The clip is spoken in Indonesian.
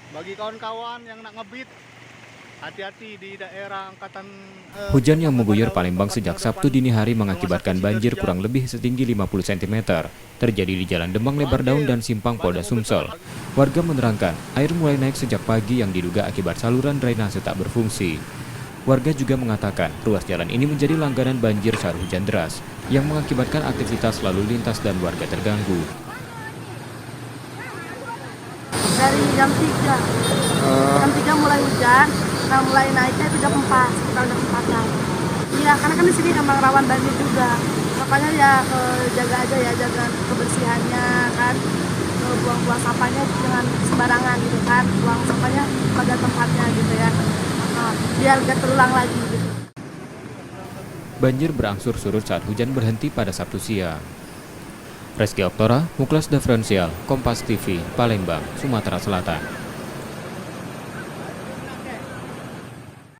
Bagi kawan-kawan yang nak ngebit, hati-hati di daerah angkatan. Hujan yang mengguyur Palembang Tempatnya sejak depan Sabtu dini hari rumah mengakibatkan sakit banjir Sidoarjo. kurang lebih setinggi 50 cm. Terjadi di Jalan Demang Lebar Daun Banjir, dan Simpang banyak Polda mobil Sumsel. terhalang. Warga menerangkan, air mulai naik sejak pagi yang diduga akibat saluran drainase tak berfungsi. Warga juga mengatakan ruas jalan ini menjadi langganan banjir saat hujan deras, yang mengakibatkan aktivitas lalu lintas dan warga terganggu. Dari jam 3. Jam 3 mulai hujan, nah mulai naiknya itu jam 4, sekitar jam 4-an. Iya, karena kan di sini emang rawan banjir juga. Makanya ya jaga aja ya, jaga kebersihannya kan. Buang-buang sampahnya jangan sembarangan gitu kan. Buang sampahnya pada tempatnya gitu ya. Biar gak terulang lagi gitu. Banjir berangsur surut saat hujan berhenti pada Sabtu siang. Reski Oktora, Muklas Diferensial, Kompas TV, Palembang, Sumatera Selatan.